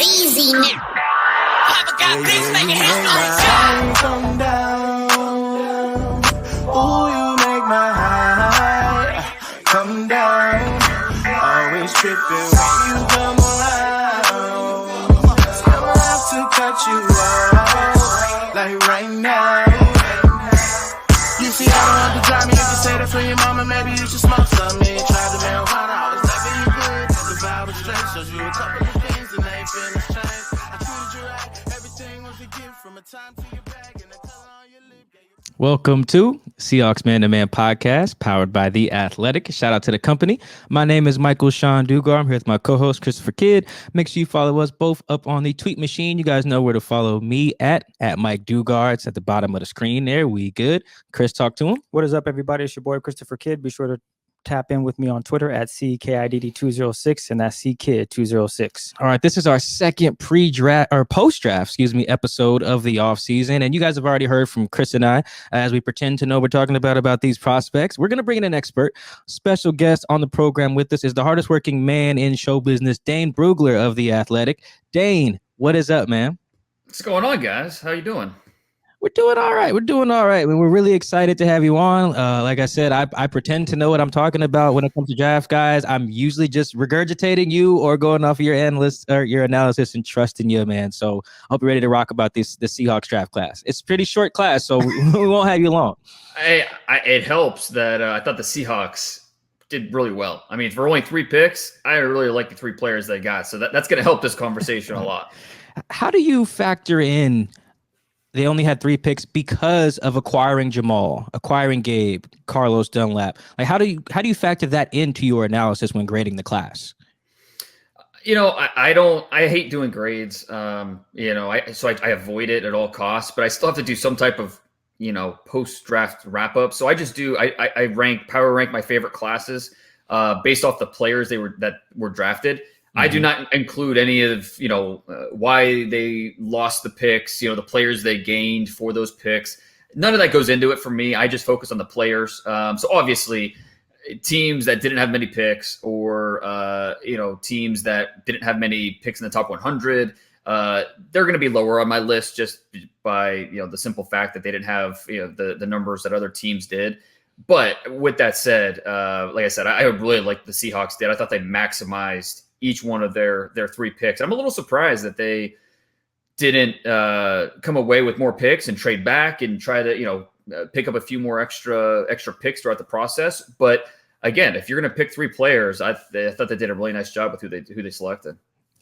easy now. Come down. Ooh, you make my high come down. Always tripping when you come around. Never have to cut you off like right now. You see, I don't have to drive me. You can say that for your mama. Maybe you should smoke some. Me try the marijuana. I was never you good. The vibe was straight. Shows you a couple of things and they feel the change. I treated you right. Everything was a gift from a time to your bag and the color on your lip. Welcome to Seahawks Man to Man podcast, powered by The Athletic. Shout out to the company. My name is Michael Sean Dugar. I'm here with my co-host, Christopher Kidd. Make sure you follow us both up on the tweet machine. You guys know where to follow me at Mike Dugar. It's at the bottom of the screen there. We good. Chris, talk to him. What is up, everybody? It's your boy, Christopher Kidd. Be sure to tap in with me on Twitter at CKIDD206, and that's CKid206. All right, this is our second pre-draft or post-draft, episode of the offseason. And you guys have already heard from Chris and I as we pretend to know we're talking about these prospects. We're going to bring in an expert. Special guest on the program with us is the hardest working man in show business, Dane Brugler of The Athletic. Dane, what is up, man? What's going on, guys? How you doing? We're doing all right. We're really excited to have you on. Like I said, I pretend to know what I'm talking about when it comes to draft guys. I'm usually just regurgitating you or going off of your analyst or your analysis and trusting you, man. So I hope you're ready to rock about the Seahawks draft class. It's a pretty short class, so we won't have you long. It helps that I thought the Seahawks did really well. I mean, for only 3 picks, I really like the 3 players they got. So that's going to help this conversation a lot. How do you factor in they only had 3 picks because of acquiring Jamal, acquiring Gabe, Carlos Dunlap? Like, how do you factor that into your analysis when grading the class? You know, I hate doing grades. So I avoid it at all costs, but I still have to do some type of, post-draft wrap-up. So I just do, I power rank my favorite classes based off the players that were drafted. I do not include any of, why they lost the picks, the players they gained for those picks. None of that goes into it for me. I just focus on the players. So obviously teams that didn't have many picks or, teams that didn't have many picks in the top 100, they're going to be lower on my list just by, the simple fact that they didn't have, the numbers that other teams did. But with that said, like I said, I really like the Seahawks did. I thought they maximized each one of their 3 picks. I'm a little surprised that they didn't come away with more picks and trade back and try to, pick up a few more extra picks throughout the process. But again, if you're going to pick 3 players, I thought they did a really nice job with who they selected.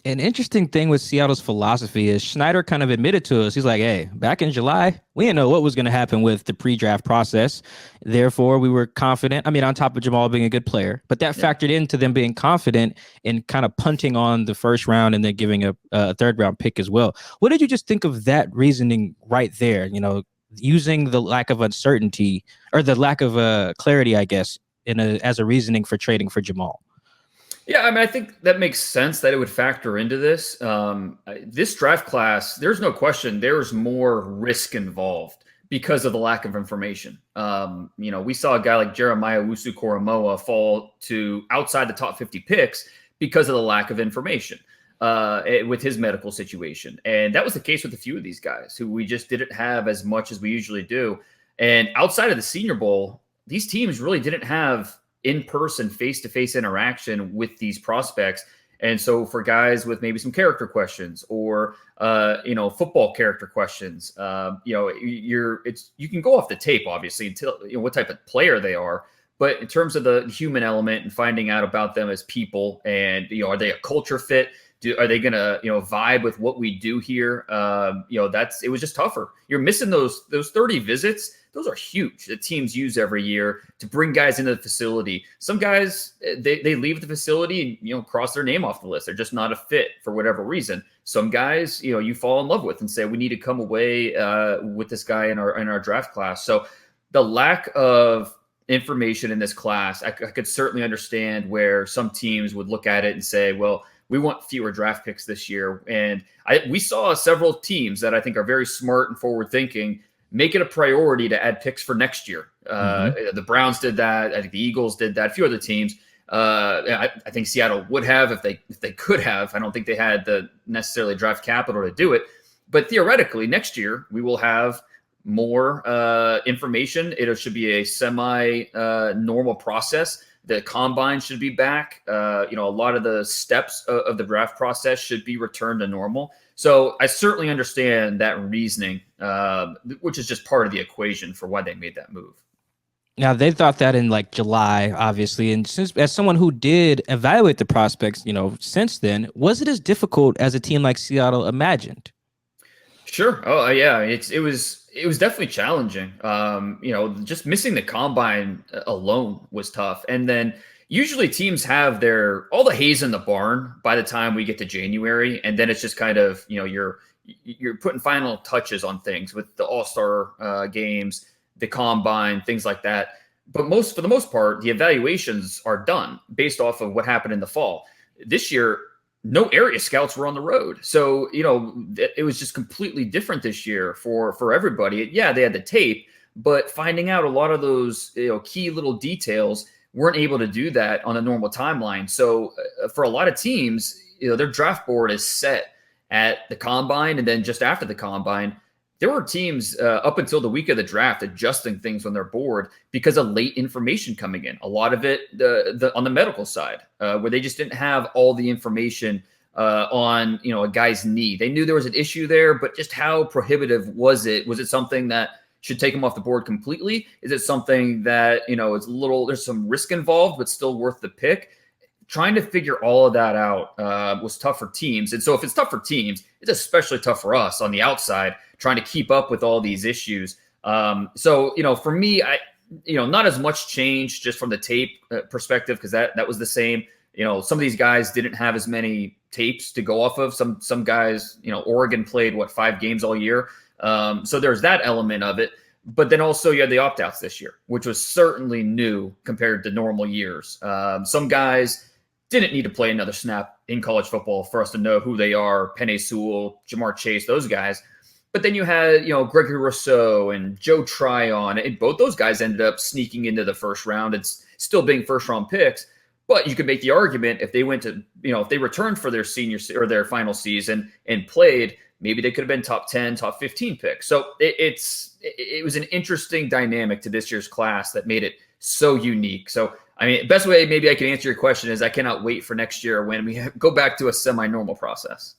An interesting thing with Seattle's philosophy is Schneider kind of admitted to us. He's like, hey, back in July, we didn't know what was going to happen with the pre-draft process. Therefore, we were confident. I mean, on top of Jamal being a good player, but that factored into them being confident and kind of punting on the first round and then giving a 3rd round pick as well. What did you just think of that reasoning right there? Using the lack of uncertainty or the lack of clarity, I guess, as a reasoning for trading for Jamal. Yeah, I mean, I think that makes sense that it would factor into this. This draft class, there's no question there's more risk involved because of the lack of information. We saw a guy like Jeremiah Owusu-Koramoah fall to outside the top 50 picks because of the lack of information with his medical situation. And that was the case with a few of these guys who we just didn't have as much as we usually do. And outside of the Senior Bowl, these teams really didn't have in-person, face-to-face interaction with these prospects. And so for guys with maybe some character questions or, football character questions, you can go off the tape, obviously, until what type of player they are. But in terms of the human element and finding out about them as people and, are they a culture fit? Are they going to, vibe with what we do here? It was just tougher. You're missing those 30 visits. Those are huge that teams use every year to bring guys into the facility. Some guys, they leave the facility and, cross their name off the list. They're just not a fit for whatever reason. Some guys, you fall in love with and say, we need to come away with this guy in our draft class. So the lack of information in this class, I could certainly understand where some teams would look at it and say, well, we want fewer draft picks this year. And we saw several teams that I think are very smart and forward thinking make it a priority to add picks for next year. The Browns did that. I think the Eagles did that. A few other teams I think Seattle would have if they could have. I don't think they had the necessarily draft capital to do it. But theoretically, next year we will have more information. It should be a semi-normal process. The combine should be back. A lot of the steps of the draft process should be returned to normal. So I certainly understand that reasoning, which is just part of the equation for why they made that move. Now, they thought that in like July, obviously. And since, as someone who did evaluate the prospects, since then, was it as difficult as a team like Seattle imagined? Sure. Oh, yeah. It was definitely challenging. Just missing the combine alone was tough. And then usually teams have all the haze in the barn by the time we get to January, and then it's just kind of you're putting final touches on things with the All-Star games, the combine, things like that. But for the most part, the evaluations are done based off of what happened in the fall. This year, no area scouts were on the road. So, it was just completely different this year for everybody. Yeah, they had the tape, but finding out a lot of those, key little details weren't able to do that on a normal timeline. So for a lot of teams, their draft board is set at the combine. And then just after the combine, there were teams up until the week of the draft adjusting things on their board because of late information coming in. A lot of it on the medical side, where they just didn't have all the information on a guy's knee. They knew there was an issue there, but just how prohibitive was it? Was it something that should take him off the board completely? Is it something that it's there's some risk involved, but still worth the pick? Trying to figure all of that out was tough for teams. And so if it's tough for teams, it's especially tough for us on the outside, trying to keep up with all these issues. For me, not as much change just from the tape perspective, because that was the same. Some of these guys didn't have as many tapes to go off of. Some guys, Oregon played 5 games all year. So there's that element of it. But then also you had the opt-outs this year, which was certainly new compared to normal years. Some guys didn't need to play another snap in college football for us to know who they are. Penei Sewell, Jamar Chase, those guys. But then you had, Gregory Rousseau and Joe Tryon, and both those guys ended up sneaking into the first round. It's still being first-round picks. But you could make the argument if they went to, if they returned for their senior or their final season and played, maybe they could have been top 10, top 15 picks. So it was an interesting dynamic to this year's class that made it so unique. So, best way maybe I can answer your question is I cannot wait for next year when we go back to a semi-normal process.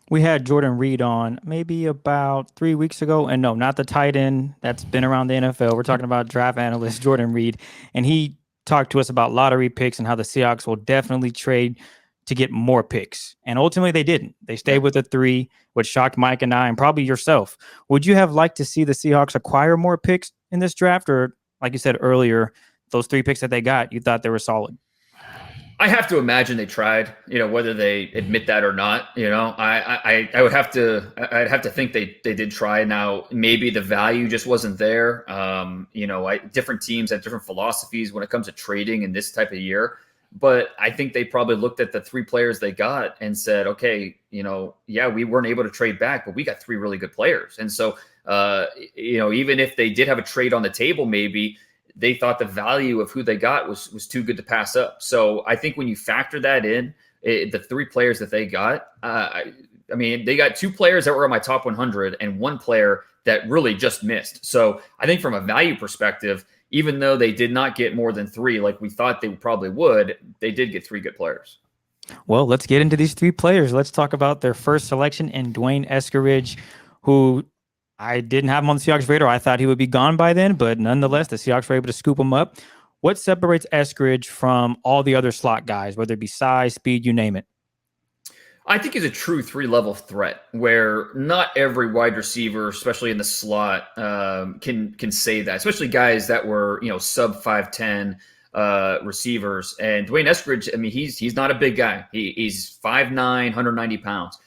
We had Jordan Reed on maybe about 3 weeks ago. And no, not the tight end that's been around the NFL. We're talking about draft analyst Jordan Reed. And he talked to us about lottery picks and how the Seahawks will definitely trade to get more picks. And ultimately they didn't. They stayed with the 3, which shocked Mike and I and probably yourself. Would you have liked to see the Seahawks acquire more picks in this draft? Or like you said earlier, those 3 picks that they got, you thought they were solid? I have to imagine they tried, whether they admit that or not, I'd have to think they did try. Now, maybe the value just wasn't there. Different teams have different philosophies when it comes to trading in this type of year. But I think they probably looked at the 3 players they got and said, okay, we weren't able to trade back, but we got 3 really good players. And so, even if they did have a trade on the table, maybe they thought the value of who they got was too good to pass up. So I think when you factor that in, the 3 players that they got, they got 2 players that were on my top 100 and 1 player that really just missed. So I think from a value perspective, even though they did not get more than 3, like we thought they probably would, they did get 3 good players. Well, let's get into these 3 players. Let's talk about their first selection in D'Wayne Eskridge, who I didn't have him on the Seahawks radar. I thought he would be gone by then, but nonetheless, the Seahawks were able to scoop him up. What separates Eskridge from all the other slot guys, whether it be size, speed, you name it? I think he's a true 3-level threat where not every wide receiver, especially in the slot, can say that, especially guys that were, sub 5'10", receivers. And D'Wayne Eskridge, he's not a big guy. He's 5'9", 190 pounds,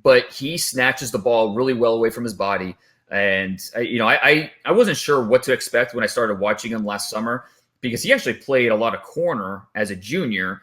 but he snatches the ball really well away from his body. And, I wasn't sure what to expect when I started watching him last summer, because he actually played a lot of corner as a junior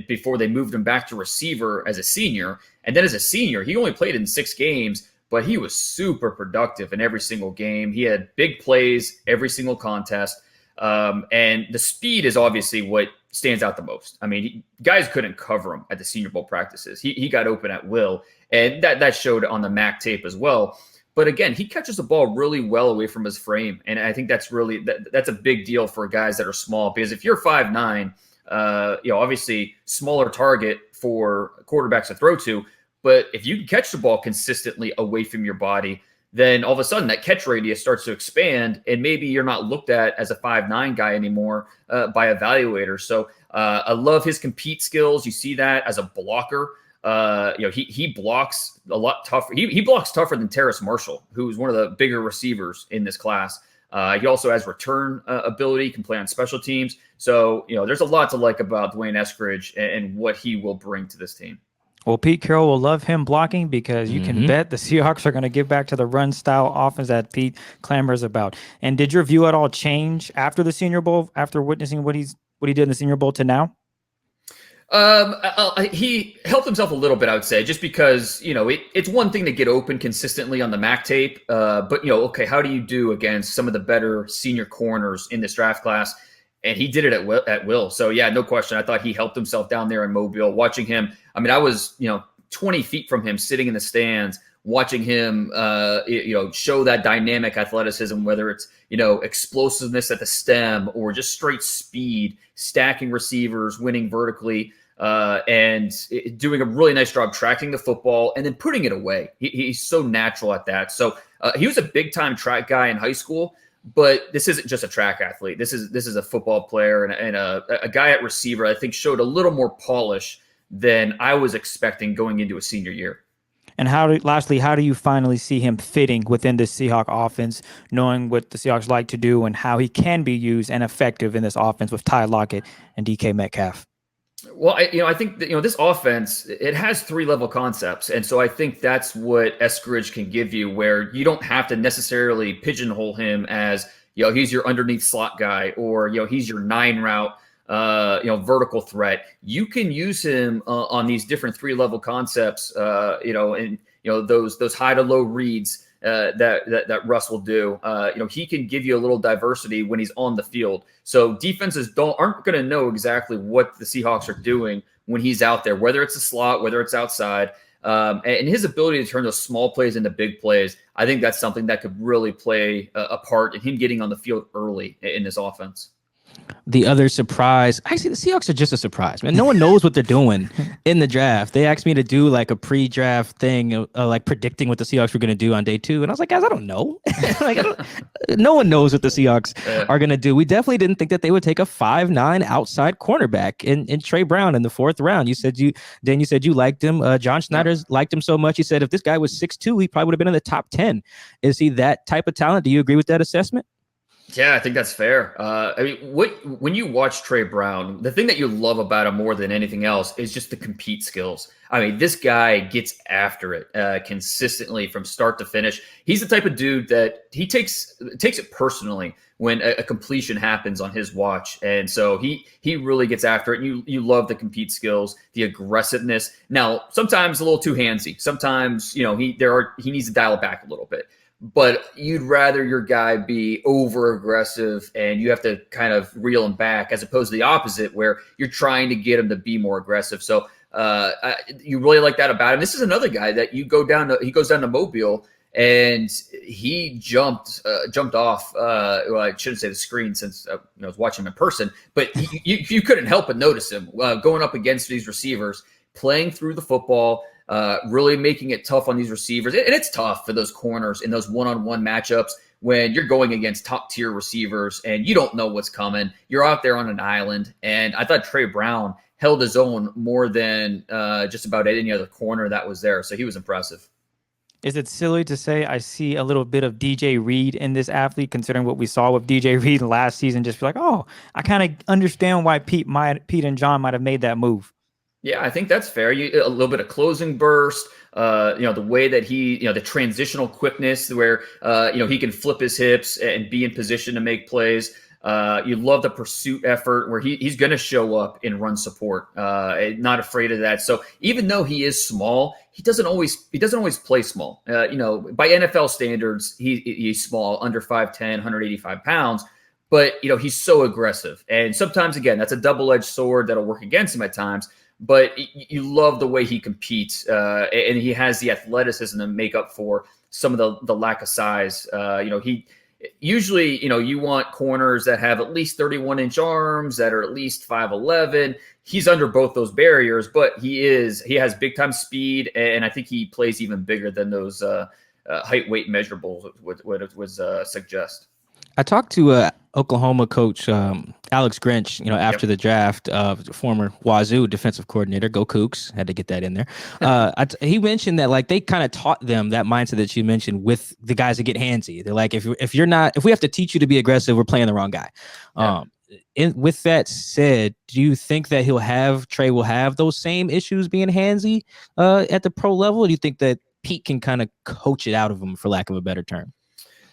before they moved him back to receiver as a senior. And then as a senior, he only played in 6 games, but he was super productive in every single game. He had big plays every single contest. And the speed is obviously what stands out the most. I mean, guys couldn't cover him at the Senior Bowl practices. He got open at will, and that showed on the MAC tape as well. But again, he catches the ball really well away from his frame, and I think that's really that's a big deal for guys that are small, because if you're 5'9", obviously smaller target for quarterbacks to throw to, but if you can catch the ball consistently away from your body, then all of a sudden that catch radius starts to expand, and maybe you're not looked at as a 5'9" guy anymore by evaluators. So I love his compete skills. You see that as a blocker. He blocks a lot tougher. He blocks tougher than Terrace Marshall, who's one of the bigger receivers in this class. He also has return ability, can play on special teams. So, there's a lot to like about D'Wayne Eskridge and what he will bring to this team. Well, Pete Carroll will love him blocking, because you can bet the Seahawks are going to get back to the run-style offense that Pete clamors about. And did your view at all change after the Senior Bowl, after witnessing what he did in the Senior Bowl to now? He helped himself a little bit, I would say, just because, it's one thing to get open consistently on the MAC tape. But, okay, how do you do against some of the better senior corners in this draft class? And he did it at will. So, yeah, no question. I thought he helped himself down there in Mobile. Watching him, I mean, I was, 20 feet from him sitting in the stands, watching him, show that dynamic athleticism, whether it's, explosiveness at the stem or just straight speed, stacking receivers, winning vertically, and doing a really nice job tracking the football and then putting it away. He's so natural at that. So he was a big-time track guy in high school. But this isn't just a track athlete. This is a football player and a guy at receiver, I think, showed a little more polish than I was expecting going into a senior year. And how do you finally see him fitting within the Seahawk offense, knowing what the Seahawks like to do and how he can be used and effective in this offense with Ty Lockett and DK Metcalf? Well, I think that, this offense, it has 3-level concepts. And so I think that's what Eskridge can give you, where you don't have to necessarily pigeonhole him as, he's your underneath slot guy, or, he's your 9 route, vertical threat. You can use him on these different 3-level concepts, and, those high to low reads that Russ will do. He can give you a little diversity when he's on the field. So defenses aren't going to know exactly what the Seahawks are doing when he's out there, whether it's a slot, whether it's outside. And his ability to turn those small plays into big plays, I think that's something that could really play a part in him getting on the field early in this offense. The other surprise, actually, the Seahawks are just a surprise, man. No one knows what they're doing in the draft. They asked me to do like a pre-draft thing, like predicting what the Seahawks were going to do on day 2. And I was like, guys, I don't know. No one knows what the Seahawks are going to do. We definitely didn't think that they would take a 5'9" outside cornerback in Tre Brown in the 4th round. You said you liked him. John Schneider's liked him so much. He said if this guy was 6'2", he probably would have been in the top 10. Is he that type of talent? Do you agree with that assessment? Yeah, I think that's fair. When you watch Tre Brown, the thing that you love about him more than anything else is just the compete skills. I mean, this guy gets after it consistently from start to finish. He's the type of dude that he takes it personally when a completion happens on his watch, and so he really gets after it. And you love the compete skills, the aggressiveness. Now, sometimes a little too handsy. Sometimes he needs to dial it back a little bit. But you'd rather your guy be over aggressive and you have to kind of reel him back, as opposed to the opposite, where you're trying to get him to be more aggressive. So you really like that about him. This is another guy that he goes down to Mobile, and he jumped off. Well, I shouldn't say the screen, since I was watching him in person, but you couldn't help but notice him going up against these receivers, playing through the football. Really making it tough on these receivers. And it's tough for those corners in those one-on-one matchups when you're going against top-tier receivers and you don't know what's coming. You're out there on an island. And I thought Tre Brown held his own more than just about any other corner that was there. So he was impressive. Is it silly to say I see a little bit of DJ Reed in this athlete, considering what we saw with DJ Reed last season? Just be like, oh, I kind of understand why Pete and John might have made that move. Yeah, I think that's fair. A little bit of closing burst, the way that he, the transitional quickness where, he can flip his hips and be in position to make plays. You love the pursuit effort where he's going to show up in run support, not afraid of that. So even though he is small, he doesn't always play small. By NFL standards, he's small, under 5'10", 185 pounds. but he's so aggressive. And sometimes, again, that's a double-edged sword that'll work against him at times. But you love the way he competes, and he has the athleticism to make up for some of the lack of size. He usually, you want corners that have at least 31-inch arms, that are at least 5'11". He's under both those barriers, but he has big time speed, and I think he plays even bigger than those height weight measurables would suggest. I talked to Oklahoma coach Alex Grinch, after the draft, former Wazoo defensive coordinator. Go Cougs! Had to get that in there. He mentioned that like they kind of taught them that mindset that you mentioned with the guys that get handsy. They're like, if we have to teach you to be aggressive, we're playing the wrong guy. Yeah. With that said, do you think that Trey will have those same issues being handsy at the pro level? Or do you think that Pete can kind of coach it out of him, for lack of a better term?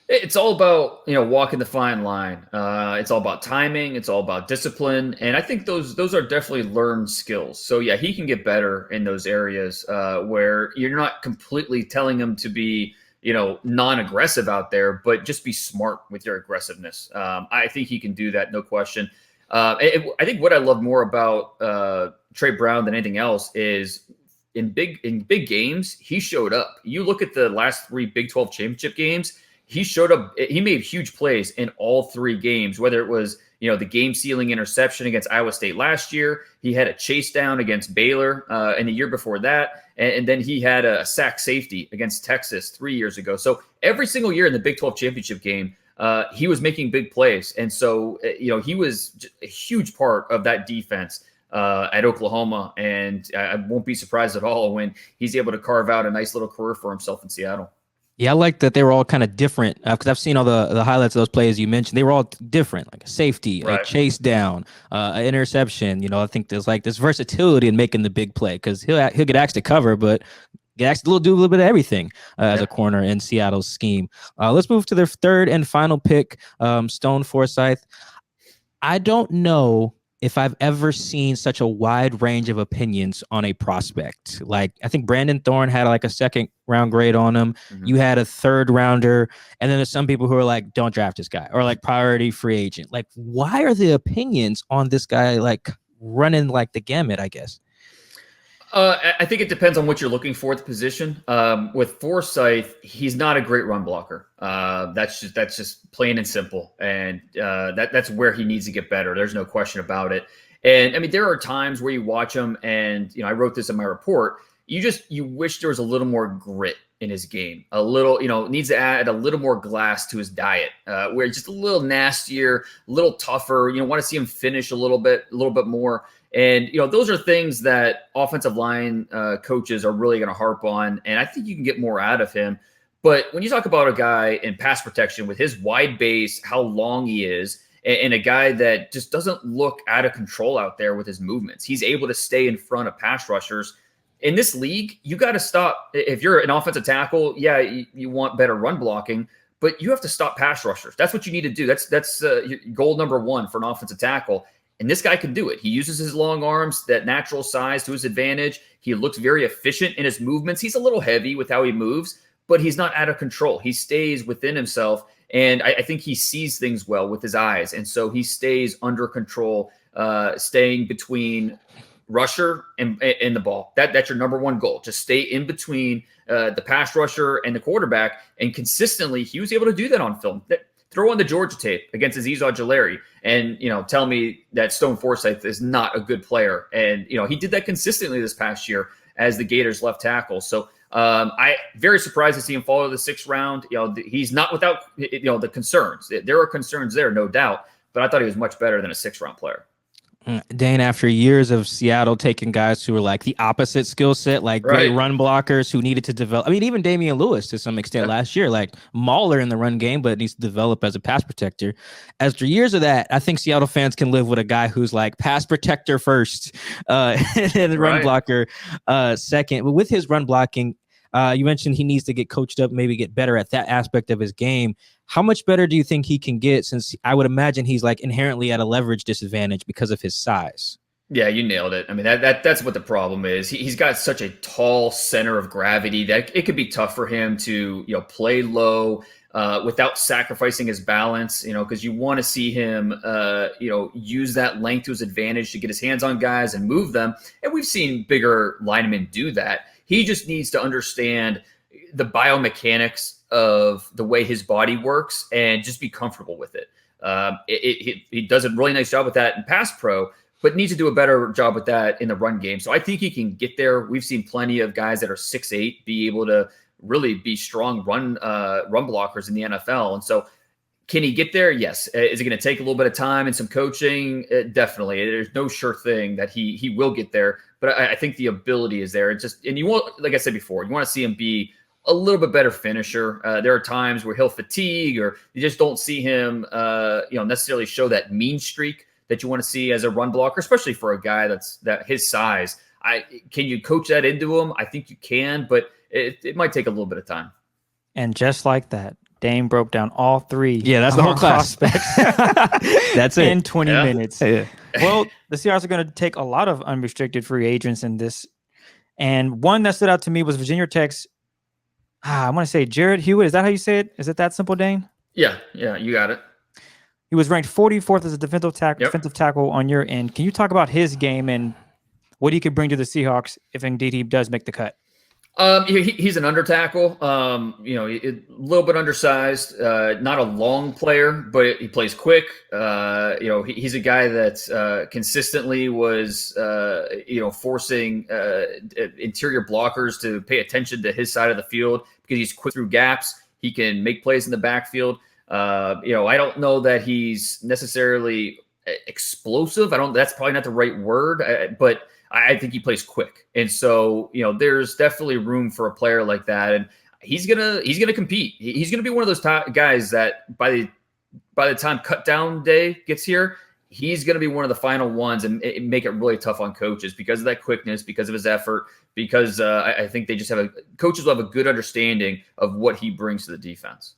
It's all about, walking the fine line. It's all about timing. It's all about discipline. And I think those are definitely learned skills. So yeah, he can get better in those areas where you're not completely telling him to be, non-aggressive out there, but just be smart with your aggressiveness. I think he can do that. No question. I think what I love more about Tre Brown than anything else is in big games, he showed up. You look at the last 3 Big 12 championship games, he showed up. He made huge plays in all 3 games, whether it was, the game-sealing interception against Iowa State last year. He had a chase down against Baylor and the year before that. And then he had a sack safety against Texas 3 years ago. So every single year in the Big 12 championship game, he was making big plays. And so, he was a huge part of that defense at Oklahoma. And I won't be surprised at all when he's able to carve out a nice little career for himself in Seattle. Yeah, I like that they were all kind of different because I've seen all the highlights of those plays you mentioned. They were all different, like a safety, a chase down, an interception. I think there's like this versatility in making the big play because he'll get asked to cover, but get asked to do a little bit of everything as a corner in Seattle's scheme. Let's move to their third and final pick, Stone Forsythe. I don't know if I've ever seen such a wide range of opinions on a prospect. Like, I think Brandon Thorne had like a 2nd round grade on him. Mm-hmm. You had a 3rd rounder. And then there's some people who are like, don't draft this guy, or like priority free agent. Like, why are the opinions on this guy like running like the gamut, I guess? I think it depends on what you're looking for at the position. With Forsythe, he's not a great run blocker. That's just plain and simple. And that's where he needs to get better. There's no question about it. And I mean, there are times where you watch him, and I wrote this in my report. You wish there was a little more grit in his game. A little, needs to add a little more glass to his diet, where it's just a little nastier, a little tougher. Want to see him finish a little bit more. And, those are things that offensive line coaches are really going to harp on. And I think you can get more out of him. But when you talk about a guy in pass protection with his wide base, how long he is, and a guy that just doesn't look out of control out there with his movements, he's able to stay in front of pass rushers. In this league, you got to stop. If you're an offensive tackle, you want better run blocking, but you have to stop pass rushers. That's what you need to do. That's goal number 1 for an offensive tackle. And this guy can do it. He uses his long arms, that natural size to his advantage. He looks very efficient in his movements. He's a little heavy with how he moves, but he's not out of control. He stays within himself. And I think he sees things well with his eyes. And so he stays under control, staying between rusher and the ball. That's your number 1 goal. Just stay in between the pass rusher and the quarterback. And consistently, he was able to do that on film. Throw on the Georgia tape against Azeez Ojulari and, tell me that Stone Forsythe is not a good player. And, he did that consistently this past year as the Gators left tackle. So I very surprised to see him fall to the 6th round. He's not without, the concerns. There are concerns there, no doubt, but I thought he was much better than a 6th round player. Dane, after years of Seattle taking guys who were like the opposite skill set, like great run blockers who needed to develop. I mean, even Damian Lewis to some extent last year, like mauler in the run game, but needs to develop as a pass protector. After years of that, I think Seattle fans can live with a guy who's like pass protector first and run blocker second. But with his run blocking, you mentioned he needs to get coached up, maybe get better at that aspect of his game. How much better do you think he can get, since I would imagine he's like inherently at a leverage disadvantage because of his size? Yeah, you nailed it. I mean, that's what the problem is. He's got such a tall center of gravity that it could be tough for him to, play low without sacrificing his balance, because you want to see him, use that length to his advantage to get his hands on guys and move them. And we've seen bigger linemen do that. He just needs to understand the biomechanics of the way his body works and just be comfortable with it. He does a really nice job with that in pass pro, but needs to do a better job with that in the run game. So I think he can get there. We've seen plenty of guys that are 6'8" be able to really be strong run blockers in the NFL. And so can he get there? Yes. Is it going to take a little bit of time and some coaching? Definitely. There's no sure thing that he will get there, but I think the ability is there. And you want, like I said before, you want to see him be a little bit better finisher. There are times where he'll fatigue, or you just don't see him, necessarily show that mean streak that you want to see as a run blocker, especially for a guy that his size. Can you coach that into him? I think you can, but it might take a little bit of time. And just like that, Dane broke down all three. Yeah, that's the whole class. That's it. In 20 minutes. Yeah. Well, the Seahawks are going to take a lot of unrestricted free agents in this. And one that stood out to me was Virginia Tech's, I want to say Jared Hewitt. Is that how you say it? Is it that simple, Dane? Yeah, you got it. He was ranked 44th as a defensive tackle on your end. Can you talk about his game and what he could bring to the Seahawks if indeed he does make the cut? He's an under tackle. A little bit undersized. Not a long player, but he plays quick. He's a guy that consistently was forcing interior blockers to pay attention to his side of the field because he's quick through gaps. He can make plays in the backfield. I don't know that he's necessarily explosive. That's probably not the right word, but I think he plays quick. And so, there's definitely room for a player like that. And he's going to compete. He's going to be one of those guys that by the time cut down day gets here, he's going to be one of the final ones and make it really tough on coaches because of that quickness, because of his effort, because I think they just coaches will have a good understanding of what he brings to the defense.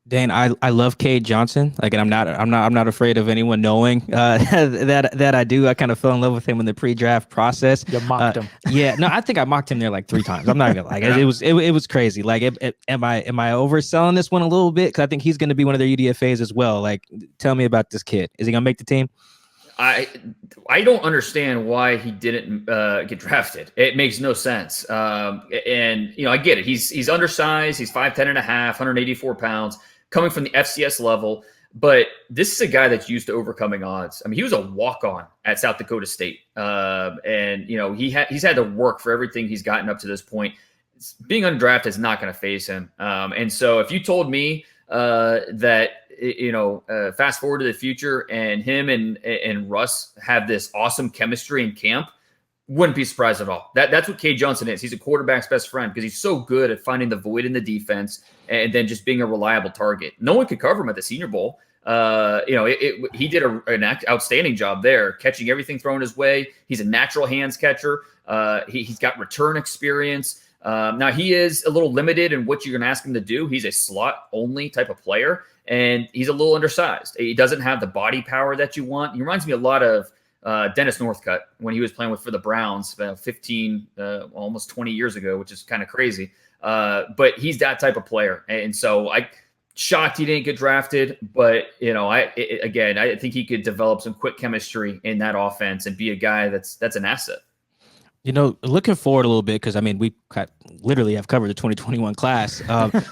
Dane, I love Cade Johnson. Like, and I'm not afraid of anyone knowing that I do. I kind of fell in love with him in the pre-draft process. You mocked him. Yeah, no, I think I mocked him there like 3 times. I'm not gonna like it was crazy. Like, am I overselling this one a little bit? Because I think he's going to be one of their UDFAs as well. Like, tell me about this kid. Is he going to make the team? I don't understand why he didn't get drafted. It makes no sense. And I get it. He's undersized. He's 5'10" and a half, 184 pounds. Coming from the FCS level, but this is a guy that's used to overcoming odds. I mean, he was a walk-on at South Dakota State, and he's had to work for everything he's gotten up to this point. Being undrafted is not going to phase him, and so if you told me that fast forward to the future and him and Russ have this awesome chemistry in camp, wouldn't be surprised at all. That's what Cade Johnson is. He's a quarterback's best friend because he's so good at finding the void in the defense and then just being a reliable target. No one could cover him at the Senior Bowl. He did an outstanding job there, catching everything thrown his way. He's a natural hands catcher. He's got return experience. Now, he is a little limited in what you're going to ask him to do. He's a slot-only type of player, and he's a little undersized. He doesn't have the body power that you want. He reminds me a lot of Dennis Northcutt when he was playing for the Browns 15, almost 20 years ago, which is kind of crazy. But he's that type of player. And so I shocked he didn't get drafted, but I think he could develop some quick chemistry in that offense and be a guy that's an asset. Looking forward a little bit, because, I mean, we literally have covered the 2021 class.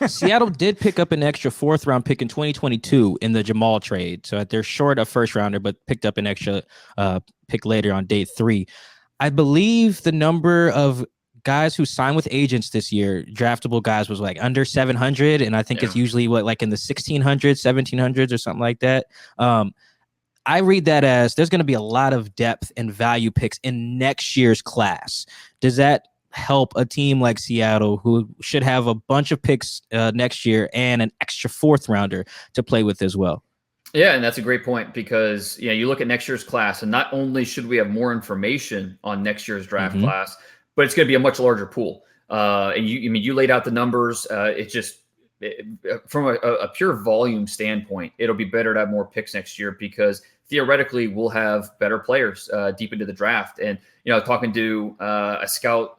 Seattle did pick up an extra 4th-round pick in 2022 in the Jamal trade. So they're short a first-rounder, but picked up an extra pick later on day 3. I believe the number of guys who signed with agents this year, draftable guys, was like under 700. And I think it's usually like in the 1600s, 1700s or something like that. I read that as there's going to be a lot of depth and value picks in next year's class. Does that help a team like Seattle, who should have a bunch of picks next year and an extra 4th-rounder to play with as well? Yeah, and that's a great point because you look at next year's class, and not only should we have more information on next year's draft class, but it's going to be a much larger pool. And you laid out the numbers. It's just from a pure volume standpoint, it'll be better to have more picks next year because theoretically we'll have better players deep into the draft. And, talking to a scout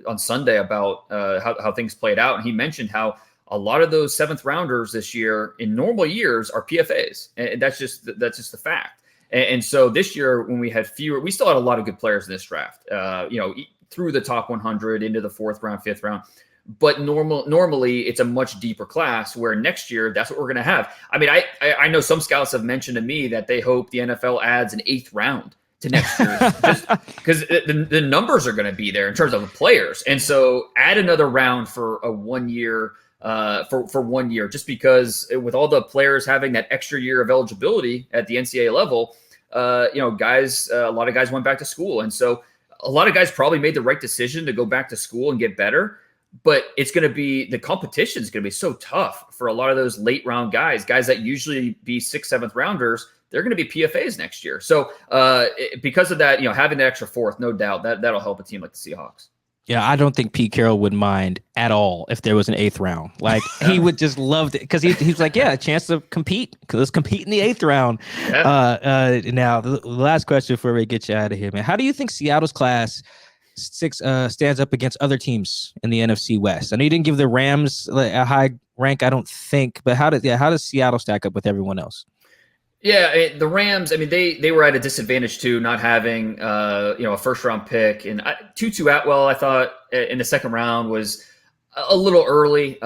on Sunday about how things played out, and he mentioned how a lot of those 7th rounders this year in normal years are PFAs. And that's just the fact. And so this year, when we had fewer, we still had a lot of good players in this draft, through the top 100 into the 4th round, 5th round. But normally it's a much deeper class, where next year that's what we're going to have. I mean, I know some scouts have mentioned to me that they hope the NFL adds an 8th round to next year, because the numbers are going to be there in terms of the players. And so add another round for a 1 year, for 1 year, just because with all the players having that extra year of eligibility at the NCAA level, a lot of guys went back to school. And so a lot of guys probably made the right decision to go back to school and get better. But it's going to be, the competition is going to be so tough for a lot of those late round guys that usually be 6th, 7th rounders. They're going to be PFAs next year. So because of that, having the extra 4th, no doubt that'll help a team like the Seahawks. Yeah, I don't think Pete Carroll would mind at all if there was an 8th round. Like, he would just love it, because he's like, yeah, a chance to compete. Let's compete in the 8th round. Yeah. Now, the last question before we get you out of here, man. How do you think Seattle's class stands up against other teams in the NFC West? I know you didn't give the Rams a high rank, I don't think, but how does Seattle stack up with everyone else? Yeah, the Rams, I mean, they were at a disadvantage too, not having a 1st round pick. And Tutu Atwell, I thought in the 2nd round was a little early.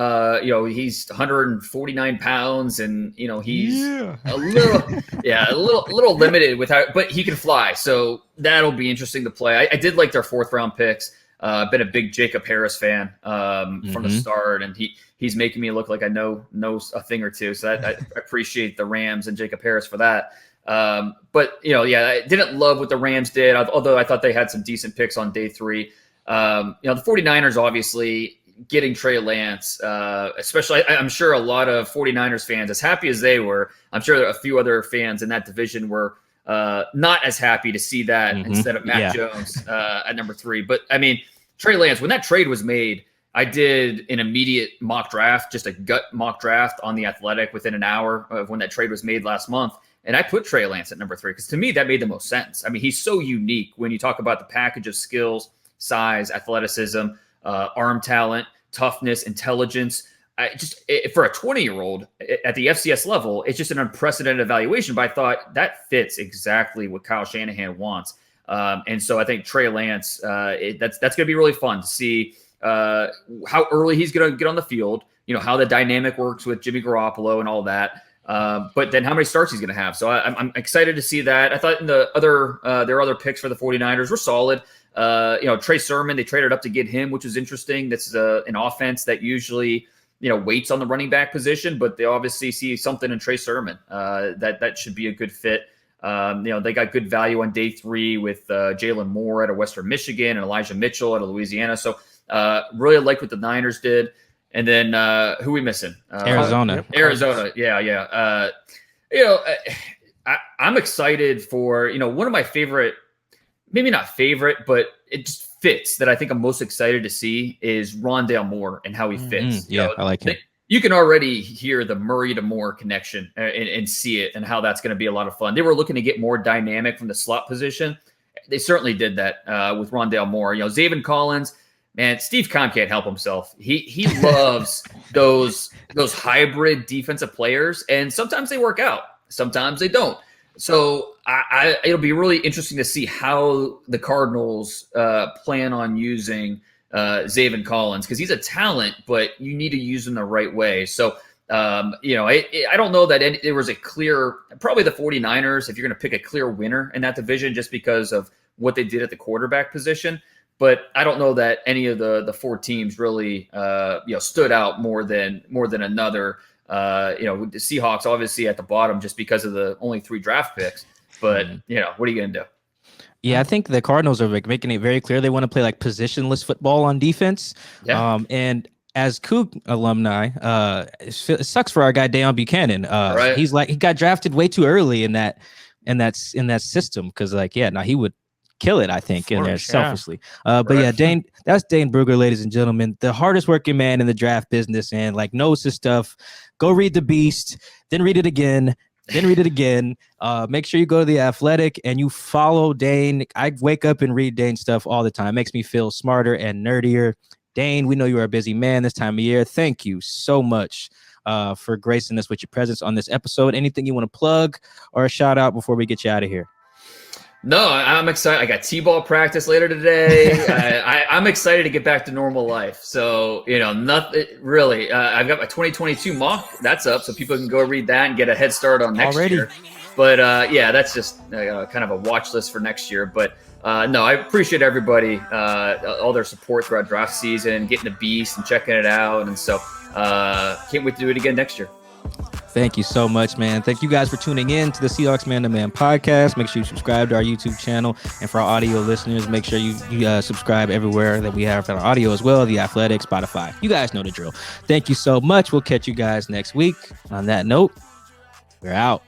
He's 149 pounds, and he's a little limited with how, but he can fly. So that'll be interesting to play. I did like their 4th round picks. Been a big Jacob Harris fan from the start, and he's making me look like I know a thing or two. So I appreciate the Rams and Jacob Harris for that. But I didn't love what the Rams did, although I thought they had some decent picks on day 3. The 49ers obviously getting Trey Lance, especially I'm sure a lot of 49ers fans, as happy as they were, I'm sure a few other fans in that division were not as happy to see that instead of Mac Jones at number 3. But I mean, Trey Lance, when that trade was made, I did an immediate mock draft, just a gut mock draft on The Athletic within an hour of when that trade was made last month. And I put Trey Lance at number 3 because to me, that made the most sense. I mean, he's so unique when you talk about the package of skills, size, athleticism, arm talent, toughness, intelligence. For a 20-year-old at the FCS level, it's just an unprecedented evaluation. But I thought that fits exactly what Kyle Shanahan wants. And so I think Trey Lance, that's going to be really fun to see how early he's going to get on the field, how the dynamic works with Jimmy Garoppolo and all that. But then how many starts he's going to have. So I'm excited to see that. I thought their other picks for the 49ers were solid. Trey Sermon, they traded up to get him, which was interesting. This is an offense that usually, waits on the running back position, but they obviously see something in Trey Sermon that should be a good fit. They got good value on day 3 with Jalen Moore out of Western Michigan and Elijah Mitchell out of Louisiana. So really liked what the Niners did. And then who are we missing? Arizona. Yeah. I'm excited for, one of my favorite, maybe not favorite, but it just fits that I think I'm most excited to see is Rondale Moore and how he fits. I like him. You can already hear the Murray to Moore connection and see it and how that's going to be a lot of fun. They were looking to get more dynamic from the slot position. They certainly did that with Rondale Moore. Zaven Collins, man, Steve Keim can't help himself. He loves those hybrid defensive players, and sometimes they work out, sometimes they don't. So it'll be really interesting to see how the Cardinals plan on using Zaven Collins, because he's a talent, but you need to use him the right way. So, I don't know that there was a clear, probably the 49ers, if you're going to pick a clear winner in that division just because of what they did at the quarterback position. But I don't know that any of the 4 teams really, stood out more than another. The Seahawks obviously at the bottom just because of the only 3 draft picks. But, what are you going to do? Yeah, I think the Cardinals are making it very clear they want to play positionless football on defense. Yeah. And as Coug alumni, it sucks for our guy Deion Buchanan. Right. He's he got drafted way too early in that system because he would kill it, I think, in there selfishly. Dane, that's Dane Brugler, ladies and gentlemen, the hardest working man in the draft business, and knows his stuff. Go read The Beast, then read it again. then read it again. Make sure you go to The Athletic and you follow Dane. I wake up and read Dane stuff all the time. It makes me feel smarter and nerdier. Dane, we know you are a busy man this time of year. Thank you so much for gracing us with your presence on this episode. Anything you want to plug or a shout out before we get you out of here? No, I'm excited. I got T-ball practice later today. I'm excited to get back to normal life. So, nothing really. I've got my 2022 mock. That's up, so people can go read that and get a head start on next year. But that's just kind of a watch list for next year. But no, I appreciate everybody, all their support throughout draft season, getting the beast and checking it out. And so can't wait to do it again next year. Thank you so much, man. Thank you guys for tuning in to the Seahawks Man to Man podcast. Make sure you subscribe to our YouTube channel. And for our audio listeners, make sure you subscribe everywhere that we have our audio as well, The Athletic, Spotify. You guys know the drill. Thank you so much. We'll catch you guys next week. On that note, we're out.